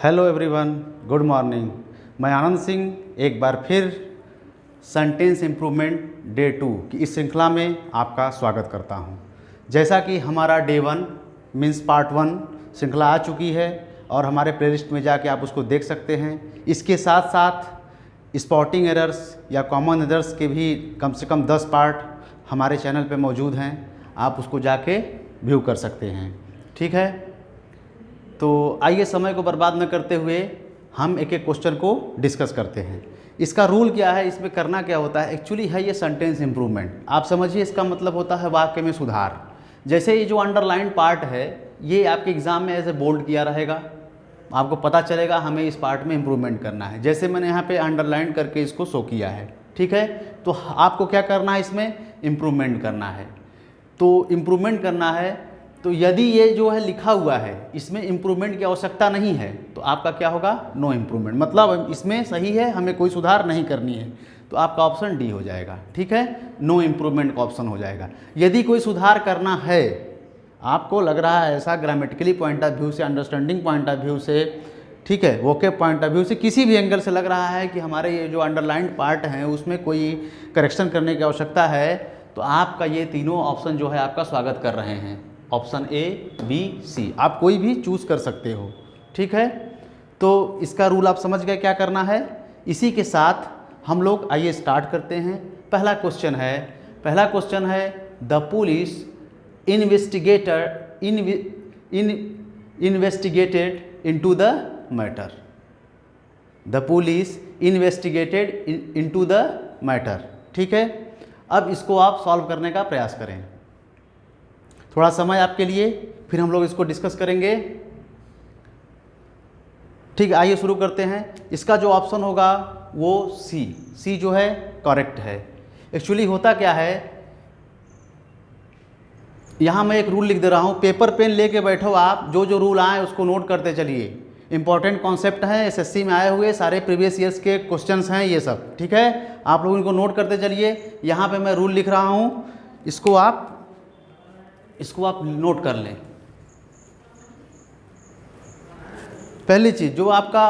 Hello everyone, good morning. मैं आनंद सिंह एक बार फिर सेंटेंस इम्प्रूवमेंट डे 2 की इस श्रृंखला में आपका स्वागत करता हूं। जैसा कि हमारा डे 1 मीन्स पार्ट 1 श्रृंखला आ चुकी है और हमारे प्लेलिस्ट में जाके आप उसको देख सकते हैं। इसके साथ साथ स्पॉटिंग एरर्स या कॉमन एरर्स के भी कम से कम 10 पार्ट हमारे चैनल पे मौजूद हैं, आप उसको जाके व्यू कर सकते हैं। ठीक है, तो आइए समय को बर्बाद न करते हुए हम एक एक क्वेश्चन को डिस्कस करते हैं। इसका रूल क्या है, इसमें करना क्या होता है, एक्चुअली है ये सेंटेंस इम्प्रूवमेंट। आप समझिए, इसका मतलब होता है वाक्य में सुधार। जैसे ये जो अंडरलाइन पार्ट है ये आपके एग्जाम में ऐसे बोल्ड किया रहेगा, आपको पता चलेगा हमें इस पार्ट में इम्प्रूवमेंट करना है। जैसे मैंने यहाँ पे अंडरलाइन करके इसको शो किया है। ठीक है, तो आपको क्या करना है, इसमें इम्प्रूवमेंट करना है। तो इम्प्रूवमेंट करना है, तो यदि ये जो है लिखा हुआ है इसमें इम्प्रूवमेंट की आवश्यकता नहीं है तो आपका क्या होगा, नो इम्प्रूवमेंट। मतलब इसमें सही है, हमें कोई सुधार नहीं करनी है, तो आपका ऑप्शन डी हो जाएगा। ठीक है, नो इम्प्रूवमेंट का ऑप्शन हो जाएगा। यदि कोई सुधार करना है, आपको लग रहा है ऐसा ग्रामेटिकली पॉइंट ऑफ व्यू से, अंडरस्टैंडिंग पॉइंट ऑफ व्यू से, ठीक है, वोकेब पॉइंट ऑफ व्यू से, किसी भी एंगल से लग रहा है कि हमारे ये जो अंडरलाइंड पार्ट हैं उसमें कोई करेक्शन करने की आवश्यकता है, तो आपका ये तीनों ऑप्शन जो है आपका स्वागत कर रहे हैं। ऑप्शन ए, बी, सी, आप कोई भी चूज़ कर सकते हो। ठीक है, तो इसका रूल आप समझ गए क्या करना है। इसी के साथ हम लोग आइए स्टार्ट करते हैं। पहला क्वेश्चन है the police investigated into the matter. The police investigated into the matter. ठीक है, अब इसको आप सॉल्व करने का प्रयास करें। थोड़ा समय आपके लिए, फिर हम लोग इसको डिस्कस करेंगे। ठीक है, आइए शुरू करते हैं। इसका जो ऑप्शन होगा वो सी जो है करेक्ट है। एक्चुअली होता क्या है, यहाँ मैं एक रूल लिख दे रहा हूँ, पेपर पेन लेके बैठो आप, जो जो रूल आए उसको नोट करते चलिए। इंपॉर्टेंट कॉन्सेप्ट है, एसएससी में आए हुए सारे प्रीवियस ईयर्स के क्वेश्चंस हैं ये सब। ठीक है, आप लोग इनको नोट करते चलिए। यहाँ पे मैं रूल लिख रहा हूँ, इसको आप नोट कर लें। पहली चीज़ जो आपका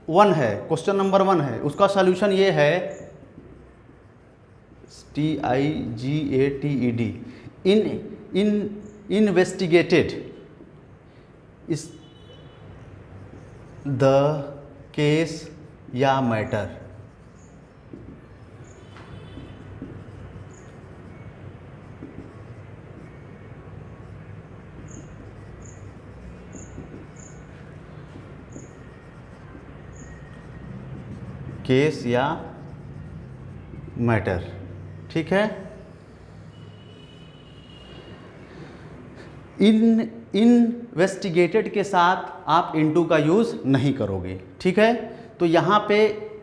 1 है, क्वेश्चन नंबर 1 है, उसका सॉल्यूशन ये है TIGATED, इन्वेस्टिगेटेड इस द केस या मैटर। केस या मैटर। ठीक है, इन्वेस्टिगेटेड के साथ आप इनटू का यूज़ नहीं करोगे। ठीक है, तो यहाँ पे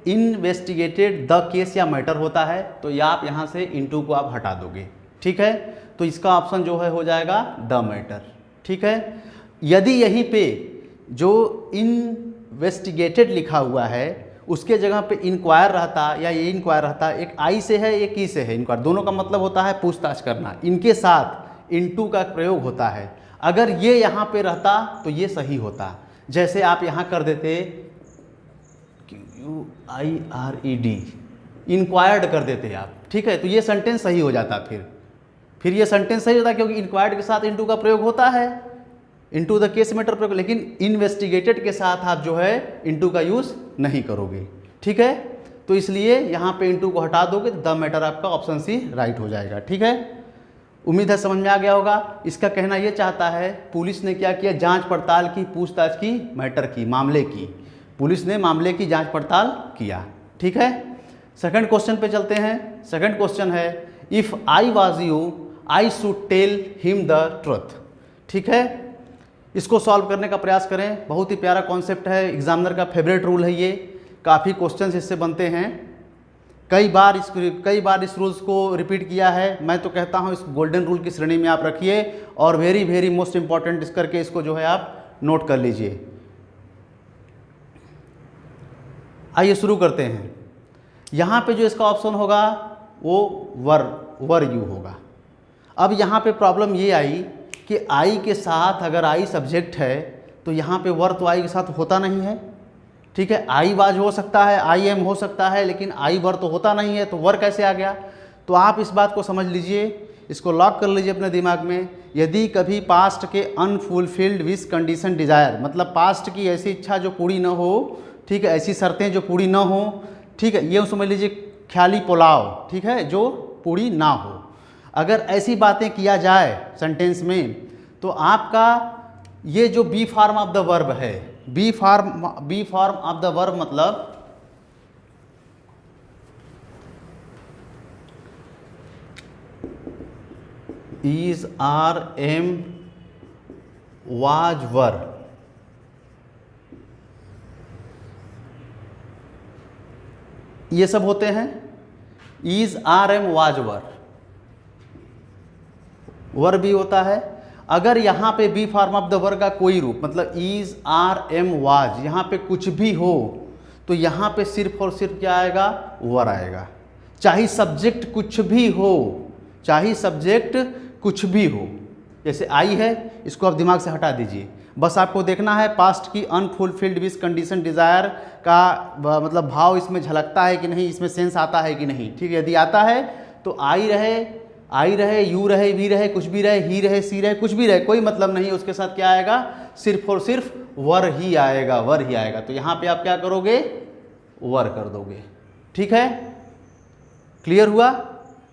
इन्वेस्टिगेटेड द केस या मैटर होता है, तो या आप यहाँ से इनटू को आप हटा दोगे। ठीक है, तो इसका ऑप्शन जो है हो जाएगा द मैटर। ठीक है, यदि यहीं पे जो इन्वेस्टिगेटेड लिखा हुआ है उसके जगह पे इंक्वायर रहता या ये इंक्वायर रहता, एक आई से है एक ई से है, इंक्वायर दोनों का मतलब होता है पूछताछ करना, इनके साथ इनटू का प्रयोग होता है। अगर ये यहाँ पे रहता तो ये सही होता। जैसे आप यहाँ कर देते QUIRED, इंक्वायर्ड कर देते आप। ठीक है, तो ये सेंटेंस सही हो जाता। फिर ये सेंटेंस सही होता क्योंकि इंक्वायर्ड के साथ इनटू का प्रयोग होता है, इनटू द केस मैटर प्रयोग। लेकिन इन्वेस्टिगेटेड के साथ आप जो है इनटू का यूज़ नहीं करोगे। ठीक है, तो इसलिए यहाँ पे इनटू को हटा दोगे तो द मैटर आपका ऑप्शन सी राइट हो जाएगा। ठीक है, उम्मीद है समझ में आ गया होगा। इसका कहना ये चाहता है पुलिस ने क्या किया, जांच पड़ताल की, पूछताछ की, मैटर की, मामले की। पुलिस ने मामले की जांच पड़ताल किया। ठीक है, सेकंड क्वेश्चन पे चलते हैं। सेकंड क्वेश्चन है if I was you I should tell him the truth. ठीक है, इसको सॉल्व करने का प्रयास करें। बहुत ही प्यारा कॉन्सेप्ट है, एग्जामिनर का फेवरेट रूल है ये, काफ़ी क्वेश्चंस इससे बनते हैं। कई बार इस रूल्स को रिपीट किया है। मैं तो कहता हूँ इस गोल्डन रूल की श्रेणी में आप रखिए और वेरी वेरी मोस्ट इंपॉर्टेंट इस करके इसको जो है आप नोट कर लीजिए। आइए शुरू करते हैं। यहाँ पे जो इसका ऑप्शन होगा वो वर यू होगा। अब यहाँ पे प्रॉब्लम ये आई कि आई के साथ अगर आई सब्जेक्ट है तो यहाँ पे वर तो आई के साथ होता नहीं है, ठीक है। आई वाज हो सकता है, आई एम हो सकता है, लेकिन आई वर तो होता नहीं है, तो वर कैसे आ गया। तो आप इस बात को समझ लीजिए, इसको लॉक कर लीजिए अपने दिमाग में। यदि कभी पास्ट के अनफुलफिल्ड विश कंडीशन डिजायर, मतलब पास्ट की ऐसी इच्छा जो पूरी ना हो, ठीक है, ऐसी शर्तें जो पूरी ना हो, ठीक है, ये समझ लीजिए ख्याली पुलाव, ठीक है, जो पूरी ना हो। अगर ऐसी बातें किया जाए सेंटेंस में, तो आपका ये जो be form of the verb है, be form of the verb मतलब is, are, am, was, were, ये सब होते हैं। Is, are, am, was, were भी होता है। अगर यहाँ पे be form of the verb का कोई रूप, मतलब इज, आर, एम, वाज, यहाँ पे कुछ भी हो, तो यहाँ पे सिर्फ और सिर्फ क्या आएगा, वर आएगा। चाहे सब्जेक्ट कुछ भी हो, चाहे सब्जेक्ट कुछ भी हो, जैसे आई है, इसको आप दिमाग से हटा दीजिए। बस आपको देखना है पास्ट की अनफुलफिल्ड विश कंडीशन डिज़ायर का मतलब भाव इसमें झलकता है कि नहीं, इसमें सेंस आता है कि नहीं, ठीक है। यदि आता है तो आई रहे, यू रहे, वी रहे, कुछ भी रहे, ही रहे, सी रहे, कुछ भी रहे, कोई मतलब नहीं, उसके साथ क्या आएगा, सिर्फ और सिर्फ वर ही आएगा, वर ही आएगा। तो यहाँ पे आप क्या करोगे, वर कर दोगे, ठीक है। क्लियर हुआ।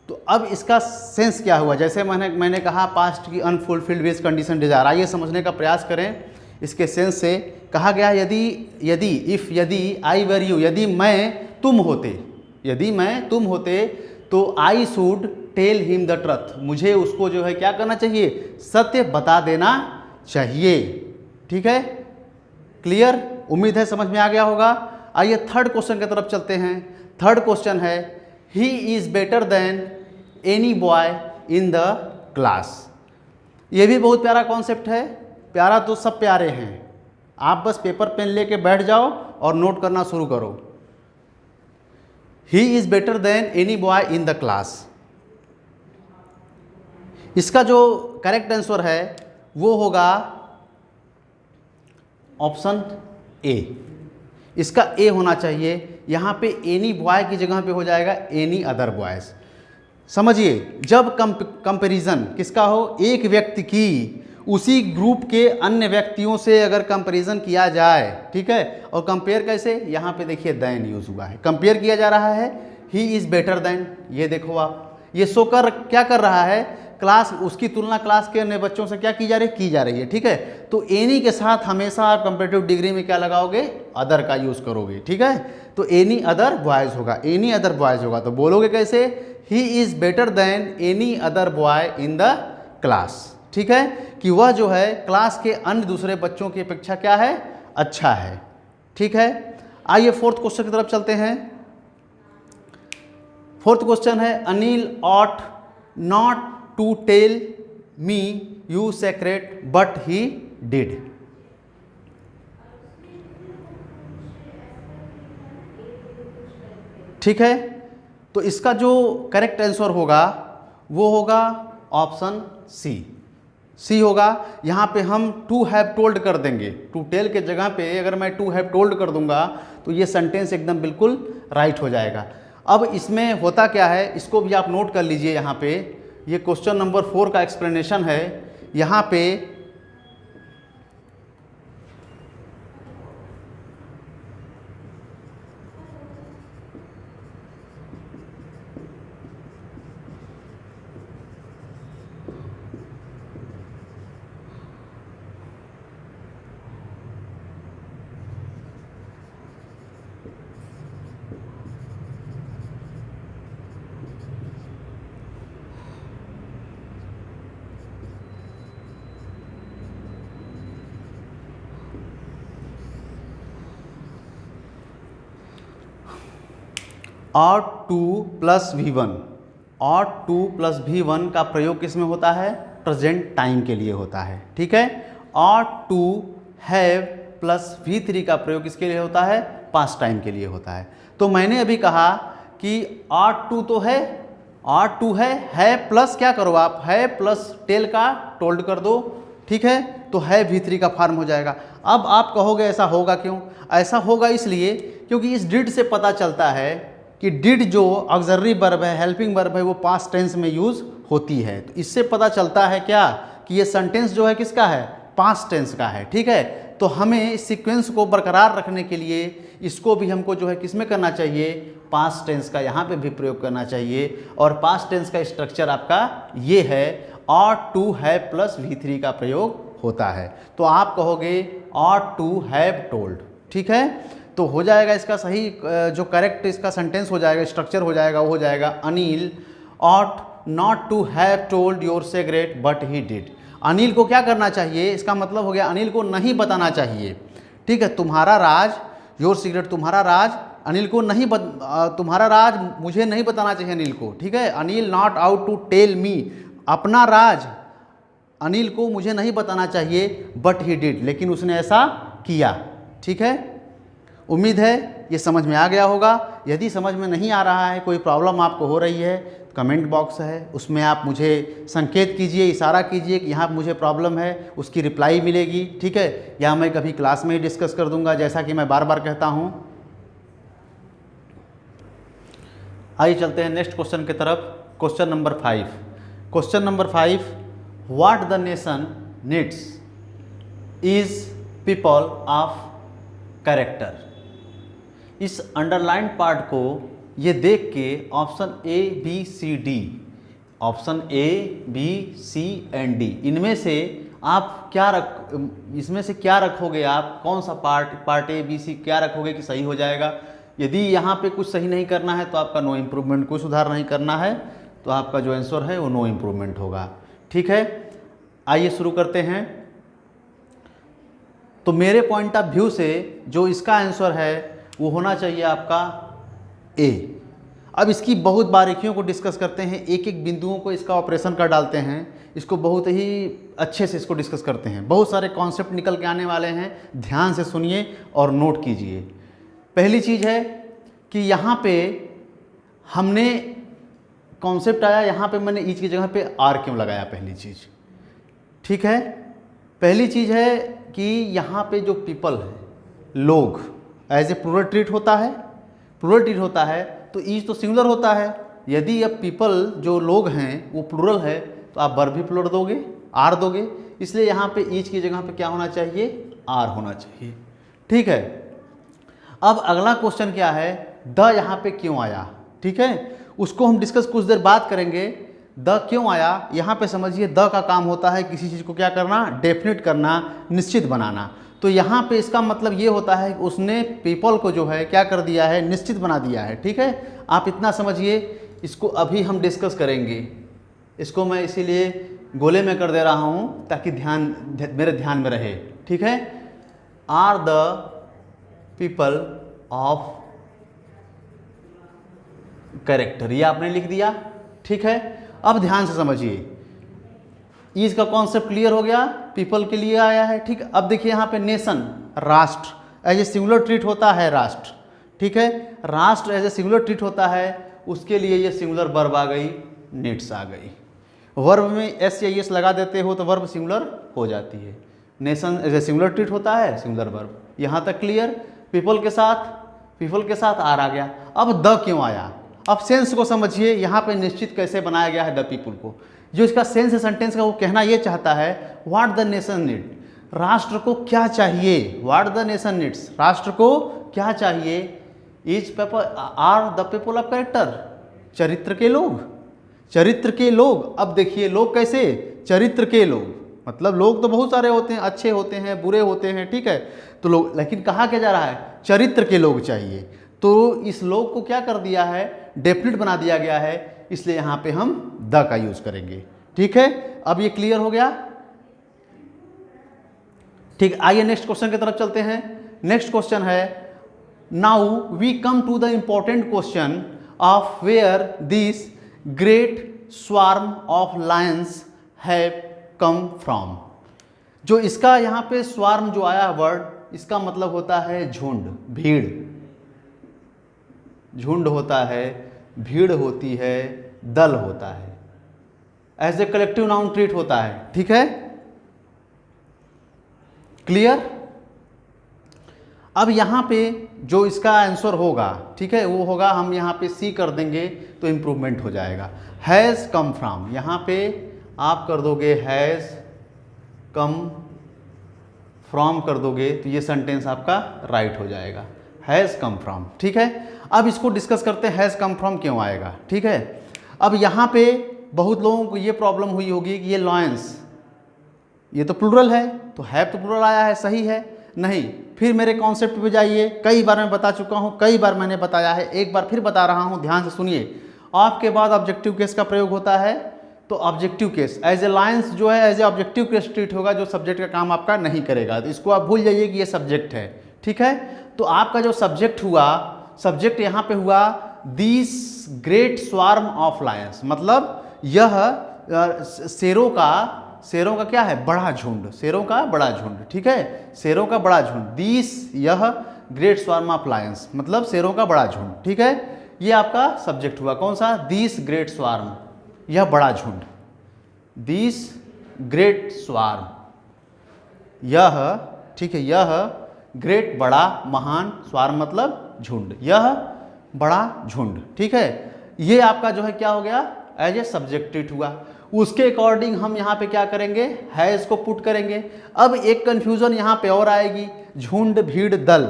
तो अब इसका सेंस क्या हुआ, जैसे मैंने कहा पास्ट की अनफुलफिल्ड विश कंडीशन डिजायर, आइए समझने का प्रयास करें इसके सेंस से। कहा गया यदि आई वर यू, यदि मैं तुम होते, तो I should tell him the truth, मुझे उसको जो है क्या करना चाहिए, सत्य बता देना चाहिए, ठीक है। क्लियर, उम्मीद है समझ में आ गया होगा। आइए थर्ड क्वेश्चन की तरफ चलते हैं। थर्ड क्वेश्चन है, he is better than any boy in the class. ये भी बहुत प्यारा कॉन्सेप्ट है, प्यारा तो सब प्यारे हैं। आप बस पेपर पेन लेके बैठ जाओ और नोट करना शुरू करो। He is better than any boy in the class, इसका जो करेक्ट आंसर है वो होगा ऑप्शन ए। इसका ए होना चाहिए। यहाँ पे एनी बॉय की जगह पे हो जाएगा एनी अदर बॉयज। समझिए, जब कंपैरिजन किसका हो, एक व्यक्ति की उसी ग्रुप के अन्य व्यक्तियों से अगर कंपैरिजन किया जाए, ठीक है, और कंपेयर कैसे, यहाँ पे देखिए देन यूज हुआ है, कंपेयर किया जा रहा है, ही इज बेटर देन। ये देखो आप, ये शो कर क्या कर रहा है, क्लास, उसकी तुलना क्लास के अन्य बच्चों से क्या की जा रही है, ठीक है। तो एनी के साथ हमेशा आप कंपैरेटिव डिग्री में क्या लगाओगे, अदर का यूज करोगे, ठीक है। तो एनी अदर बॉयज होगा, एनी अदर बॉयज होगा, तो बोलोगे कैसे, he is better than any other boy in the class, ठीक है, कि वह जो है क्लास के अन्य दूसरे बच्चों की अपेक्षा क्या है, अच्छा है, ठीक है। आइए फोर्थ क्वेश्चन की तरफ चलते हैं। फोर्थ क्वेश्चन है, Anil ought not to tell me you secret but he did. ठीक है, तो इसका जो करेक्ट आंसर होगा वो होगा ऑप्शन सी होगा। यहाँ पे हम टू हैव टोल्ड कर देंगे, टू टेल के जगह पे अगर मैं टू हैव टोल्ड कर दूंगा तो ये सेंटेंस एकदम बिल्कुल राइट हो जाएगा। अब इसमें होता क्या है, इसको भी आप नोट कर लीजिए। यहाँ पे ये क्वेश्चन नंबर 4 का एक्सप्लेनेशन है। यहाँ पे और 2 प्लस V1, और 2 प्लस V1 का प्रयोग किस में होता है, प्रेजेंट टाइम के लिए होता है, ठीक है। और 2 हैव प्लस V3 का प्रयोग किसके लिए होता है, पास्ट टाइम के लिए होता है। तो मैंने अभी कहा कि और 2 तो है, और 2 है प्लस क्या करो आप, है प्लस टेल का टोल्ड कर दो, ठीक है, तो है V3 का फॉर्म हो जाएगा। अब आप कहोगे ऐसा होगा क्यों? ऐसा होगा इसलिए क्योंकि इस डिड से पता चलता है कि डिड जो ऑक्सिलरी वर्ब है, हेल्पिंग वर्ब है, वो पास्ट टेंस में यूज़ होती है। तो इससे पता चलता है क्या कि ये सेंटेंस जो है किसका है, पास्ट टेंस का है। ठीक है, तो हमें इस सीक्वेंस को बरकरार रखने के लिए इसको भी हमको जो है किस में करना चाहिए, पास्ट टेंस का यहाँ पे भी प्रयोग करना चाहिए। और पास्ट टेंस का स्ट्रक्चर आपका ये है, ought to have plus V3 का प्रयोग होता है। तो आप कहोगे ought to have told। ठीक है, तो हो जाएगा इसका सही जो करेक्ट इसका सेंटेंस हो जाएगा, स्ट्रक्चर हो जाएगा, वो हो जाएगा Anil ought not to have told your secret but he did। Anil को क्या करना चाहिए, इसका मतलब हो गया अनिल को नहीं बताना चाहिए। ठीक है, तुम्हारा राज, योर सीक्रेट, तुम्हारा राज अनिल को नहीं तुम्हारा राज मुझे नहीं बताना चाहिए अनिल को। ठीक है, Anil not out to tell me, अपना राज अनिल को मुझे नहीं बताना चाहिए, बट ही डिड, लेकिन उसने ऐसा किया। ठीक है, उम्मीद है ये समझ में आ गया होगा। यदि समझ में नहीं आ रहा है, कोई प्रॉब्लम आपको हो रही है, कमेंट बॉक्स है, उसमें आप मुझे संकेत कीजिए, इशारा कीजिए कि यहाँ मुझे प्रॉब्लम है, उसकी रिप्लाई मिलेगी। ठीक है, या मैं कभी क्लास में ही डिस्कस कर दूंगा, जैसा कि मैं बार बार कहता हूँ। आइए चलते हैं नेक्स्ट क्वेश्चन की तरफ। Question number 5। Question number 5, what the nation needs is people of character. इस अंडरलाइन पार्ट को ये देख के option A, B, C, D, option A, B, C and D, इनमें से आप क्या इसमें से क्या रखोगे, आप कौन सा पार्ट A, B, C क्या रखोगे कि सही हो जाएगा। यदि यहाँ पे कुछ सही नहीं करना है तो आपका नो इम्प्रूवमेंट, कोई सुधार नहीं करना है तो आपका जो आंसर है वो नो इम्प्रूवमेंट होगा। ठीक है, आइए शुरू करते हैं। तो मेरे पॉइंट ऑफ व्यू से जो इसका आंसर है वो होना चाहिए आपका ए। अब इसकी बहुत बारीकियों को डिस्कस करते हैं, एक एक बिंदुओं को इसका ऑपरेशन कर डालते हैं, इसको बहुत ही अच्छे से इसको डिस्कस करते हैं। बहुत सारे कॉन्सेप्ट निकल के आने वाले हैं, ध्यान से सुनिए और नोट कीजिए। पहली चीज़ है कि यहाँ पे हमने कॉन्सेप्ट आया, यहाँ पे मैंने ईच की जगह पे आर क्यों लगाया, पहली चीज़। ठीक है, पहली चीज़ है कि यहाँ पे जो पीपल है, लोग, एज ए प्लूरल ट्रीट होता है, प्लूरल ट्रीट होता है तो ईच तो सिंगुलर होता है। यदि अब पीपल जो लोग हैं वो प्लूरल है तो आप वर्ब भी प्लूरल दोगे, आर दोगे, इसलिए यहाँ पे ईच की जगह पे क्या होना चाहिए, आर होना चाहिए। ठीक है, अब अगला क्वेश्चन क्या है, द यहाँ पे क्यों आया। ठीक है, उसको हम डिस्कस कुछ देर बाद करेंगे। द क्यों आया, यहाँ पे समझिए द का काम होता है किसी चीज़ को क्या करना, डेफिनेट करना, निश्चित बनाना। तो यहाँ पे इसका मतलब ये होता है कि उसने पीपल को जो है क्या कर दिया है, निश्चित बना दिया है। ठीक है, आप इतना समझिए, इसको अभी हम डिस्कस करेंगे। इसको मैं इसीलिए गोले में कर दे रहा हूँ ताकि मेरे ध्यान में रहे। ठीक है, are the people of character, ये आपने लिख दिया। ठीक है, अब ध्यान से समझिए, ईज का कॉन्सेप्ट क्लियर हो गया, पीपल के लिए आया है। ठीक, अब देखिए यहाँ पे नेशन, राष्ट्र, एज ए सिंगुलर ट्रीट होता है राष्ट्र। ठीक है, राष्ट्र एज ए सिंगुलर ट्रीट होता है, उसके लिए ये सिंगुलर वर्ब आ गई, नीड्स आ गई। वर्ब में एस या एस लगा देते हो तो वर्ब सिंगुलर हो जाती है। Nation as a singular treat होता है, सिंगुलर वर्ब। यहाँ तक क्लियर। पीपल के साथ आर आ गया। अब द क्यों आया, अब सेंस को समझिए, यहाँ पे निश्चित कैसे बनाया गया है द पीपल को। जो इसका सेंस है सेंटेंस का, वो कहना ये चाहता है व्हाट द नेशन नीड, राष्ट्र को क्या चाहिए, व्हाट द नेशन नीड्स, राष्ट्र को क्या चाहिए, is people are the people of character, चरित्र के लोग, चरित्र के लोग। अब देखिए लोग कैसे, चरित्र के लोग, मतलब लोग तो बहुत सारे होते हैं, अच्छे होते हैं, बुरे होते हैं। ठीक है, तो लोग, लेकिन कहा क्या जा रहा है, चरित्र के लोग चाहिए। तो इस लोग को क्या कर दिया है, डेफिनेट बना दिया गया है, इसलिए यहाँ पे हम द का यूज करेंगे। ठीक है, अब ये क्लियर हो गया। ठीक, आइए नेक्स्ट क्वेश्चन की तरफ चलते हैं। नेक्स्ट क्वेश्चन है, now we come to the important question of where this great swarm of lions have come from. जो इसका यहाँ पे स्वार्म जो आया वर्ड, इसका मतलब होता है झुंड, भीड़, झुंड होता है, भीड़ होती है, दल होता है, as a collective noun treat होता है। ठीक है, क्लियर। अब यहाँ पे जो इसका आंसर होगा, ठीक है, वो होगा, हम यहाँ पे सी कर देंगे तो इम्प्रूवमेंट हो जाएगा। हैज़ कम फ्रॉम, यहाँ पे आप कर दोगे हैज़ कम फ्रॉम कर दोगे तो ये सेंटेंस आपका राइट हो जाएगा, हैज़ कम फ्रॉम। ठीक है, अब इसको डिस्कस करते हैं हैज़ कम फ्रॉम क्यों आएगा। ठीक है, अब यहाँ पे बहुत लोगों को ये प्रॉब्लम हुई होगी कि ये लॉयंस, ये तो प्लूरल है तो हैव तो प्लूरल आया है, सही है नहीं। फिर मेरे कॉन्सेप्ट पे जाइए, कई बार मैं बता चुका हूँ, कई बार मैंने बताया है, एक बार फिर बता रहा हूँ, ध्यान से सुनिए। आपके बाद ऑब्जेक्टिव केस का प्रयोग होता है, तो objective case as a lions जो है as a objective case treat होगा, जो सब्जेक्ट का काम आपका नहीं करेगा, तो इसको आप भूल जाइए कि ये सब्जेक्ट है। ठीक है, तो आपका जो सब्जेक्ट हुआ, सब्जेक्ट यहाँ पे हुआ this great swarm of Lions, मतलब यह शेरों का क्या है, बड़ा झुंड, शेरों का बड़ा झुंड। ठीक है, शेरों का बड़ा झुंड, दिस यह ग्रेट स्वार्म ऑफ लायंस मतलब शेरों का बड़ा झुंड। ठीक है, ये आपका सब्जेक्ट हुआ, कौन सा, दिस ग्रेट स्वार्म, यह बड़ा झुंड, दिस ग्रेट स्वार्म, यह, ठीक है, यह ग्रेट बड़ा, महान, स्वार्म मतलब झुंड, यह बड़ा झुंड। ठीक है, ये आपका जो है क्या हो गया, एज ए सब्जेक्ट ट्रीट हुआ। उसके अकॉर्डिंग हम यहाँ पे क्या करेंगे, हैज़ को पुट करेंगे। अब एक कंफ्यूजन यहाँ पे और आएगी, झुंड भीड़ दल,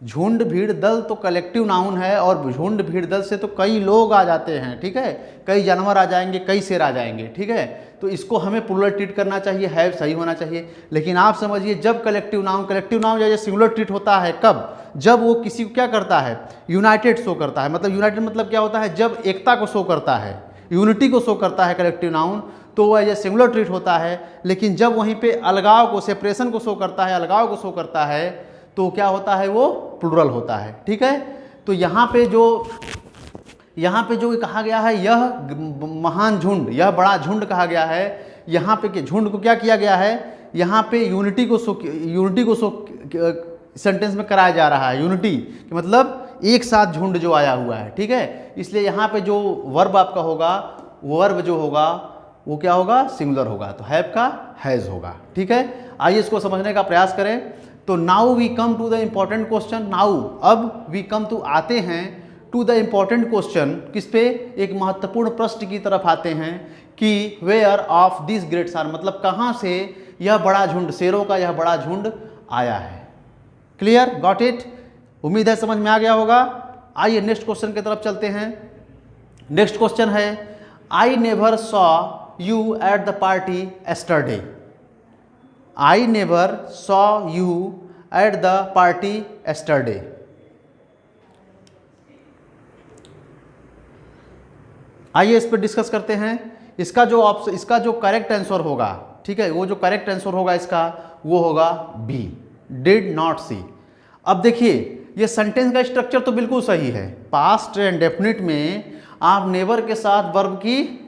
झुंड भीड़ दल तो कलेक्टिव नाउन है, और झुंड भीड़ दल से तो कई लोग आ जाते हैं। ठीक है, कई जानवर आ जाएंगे, कई शेर आ जाएंगे। ठीक है, तो इसको हमें प्लूरल ट्रीट करना चाहिए, हैव सही होना चाहिए। लेकिन आप समझिए, जब कलेक्टिव नाउन जैसे सिंगुलर ट्रीट होता है, कब, जब वो किसी को क्या करता है, यूनाइटेड शो करता है। मतलब यूनाइटेड मतलब क्या होता है, जब एकता को शो करता है, यूनिटी को शो करता है कलेक्टिव नाउन, तो वह एज ए सिंगुलर ट्रीट होता है। लेकिन जब वहीं पे अलगाव को, सेपरेशन को शो करता है, अलगाव को शो करता है, तो क्या होता है, वो प्लूरल होता है। ठीक है, तो यहाँ पे जो कहा गया है, यह महान झुंड, यह बड़ा झुंड कहा गया है। यहाँ पे झुंड को क्या किया गया है, यहाँ पे यूनिटी को शो सेंटेंस में कराया जा रहा है। यूनिटी मतलब एक साथ झुंड जो आया हुआ है। ठीक है, इसलिए यहाँ पे जो वर्ब आपका होगा, वो वर्ब जो होगा वो क्या होगा, सिंगुलर होगा, तो हैव का हैज़ होगा। ठीक है, आइए इसको समझने का प्रयास करें। तो now we come to the important question, now अब वी कम टू आते हैं टू द इम्पॉर्टेंट क्वेश्चन, किस पे, एक महत्वपूर्ण प्रश्न की तरफ आते हैं कि where of this great swarm, मतलब कहाँ से यह बड़ा झुंड, शेरों का यह बड़ा झुंड आया है। क्लियर, गॉट इट, उम्मीद है समझ में आ गया होगा। आइए नेक्स्ट क्वेश्चन की तरफ चलते हैं। नेक्स्ट क्वेश्चन है, I never saw you at the party yesterday, I never saw you at the party yesterday. आइए इस पर डिस्कस करते हैं। इसका जो करेक्ट आंसर होगा, ठीक है, वो जो करेक्ट आंसर होगा इसका, वो होगा बी, डिड नॉट सी। अब देखिए, ये सेंटेंस का स्ट्रक्चर तो बिल्कुल सही है। पास्ट एंड डेफिनिट में आप नेवर के साथ वर्ब की,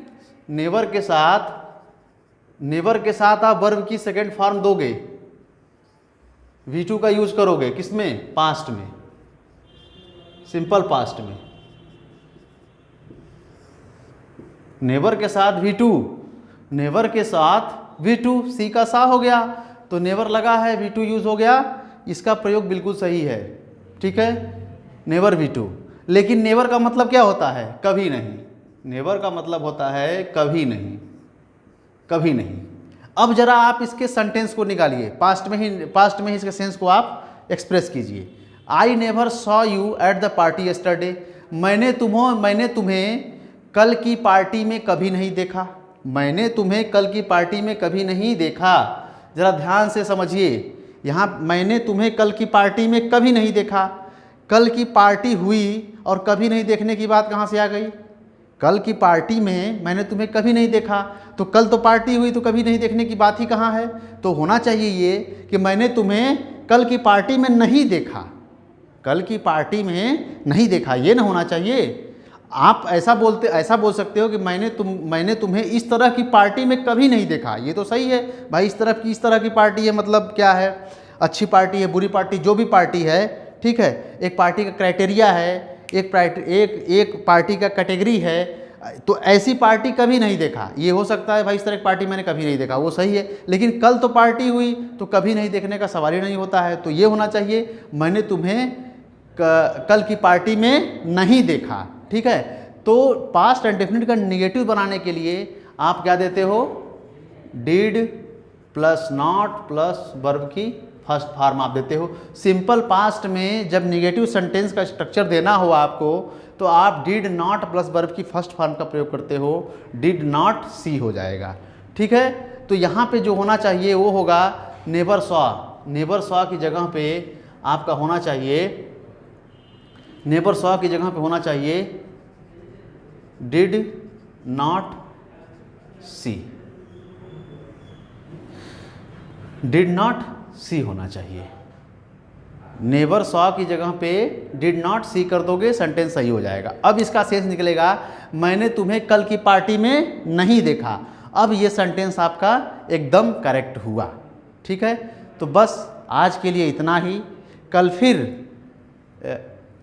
नेवर के साथ आप वर्ब की सेकेंड फॉर्म दोगे, V2 का यूज करोगे, किसमें, पास्ट में, सिंपल पास्ट में। नेवर के साथ V2, नेवर के साथ V2, सी का सा हो गया, तो नेवर लगा है, V2 यूज हो गया, इसका प्रयोग बिल्कुल सही है। ठीक है, नेवर V2। लेकिन नेवर का मतलब क्या होता है, कभी नहीं, नेवर का मतलब होता है कभी नहीं, कभी नहीं। अब जरा आप इसके सेंटेंस को निकालिए, पास्ट में ही इसके सेंस को आप एक्सप्रेस कीजिए। I never saw you at the party yesterday, मैंने तुम्हें कल की पार्टी में कभी नहीं देखा, मैंने तुम्हें कल की पार्टी में कभी नहीं देखा। जरा ध्यान से समझिए, यहाँ मैंने तुम्हें कल की पार्टी में कभी नहीं देखा, कल की पार्टी हुई और कभी नहीं देखने की बात कहाँ से आ गई, कल की पार्टी में मैंने तुम्हें कभी नहीं देखा, तो कल तो पार्टी हुई, तो कभी नहीं देखने की बात ही कहाँ है। तो होना चाहिए ये कि मैंने तुम्हें कल की पार्टी में नहीं देखा, कल की पार्टी में नहीं देखा, ये ना होना चाहिए। आप ऐसा बोल सकते हो कि मैंने तुम्हें इस तरह की पार्टी में कभी नहीं देखा, ये तो सही है भाई। इस तरह की पार्टी है, मतलब क्या है, अच्छी पार्टी है, बुरी पार्टी, जो भी पार्टी है, ठीक है, एक पार्टी का क्राइटेरिया है, एक पार्टी का कैटेगरी है। तो ऐसी पार्टी कभी नहीं देखा। ये हो सकता है भाई इस तरह की पार्टी मैंने कभी नहीं देखा, वो सही है, लेकिन कल तो पार्टी हुई तो कभी नहीं देखने का सवाल ही नहीं होता है। तो ये होना चाहिए मैंने तुम्हें कल की पार्टी में नहीं देखा। ठीक है, तो पास्ट इंडेफिनिट का नेगेटिव बनाने के लिए आप क्या देते हो, did plus not plus verb की फर्स्ट फॉर्म आप देते हो। सिंपल पास्ट में जब नेगेटिव सेंटेंस का स्ट्रक्चर देना हो आपको तो आप डिड नॉट प्लस वर्ब की फर्स्ट फॉर्म का प्रयोग करते हो, डिड नॉट सी हो जाएगा। ठीक है, तो यहाँ पे जो होना चाहिए वो होगा नेवर सॉ। नेवर सॉ की जगह पे आपका होना चाहिए, नेवर सॉ की जगह पे होना चाहिए did not see, did not see होना चाहिए। नेवर सॉ की जगह पे डिड नॉट सी कर दोगे, सेंटेंस सही हो जाएगा। अब इसका शेष निकलेगा मैंने तुम्हें कल की पार्टी में नहीं देखा। अब ये सेंटेंस आपका एकदम करेक्ट हुआ। ठीक है, तो बस आज के लिए इतना ही। कल फिर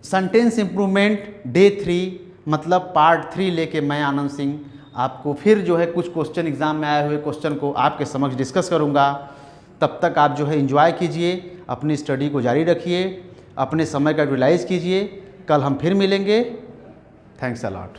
सेंटेंस इम्प्रूवमेंट डे 3 मतलब पार्ट 3 लेके मैं आनंद सिंह आपको फिर जो है कुछ क्वेश्चन एग्जाम में आए हुए क्वेश्चन को आपके समक्ष डिस्कस करूंगा। तब तक आप जो है एंजॉय कीजिए, अपनी स्टडी को जारी रखिए, अपने समय का यूटिलाइज कीजिए। कल हम फिर मिलेंगे। Thanks a lot.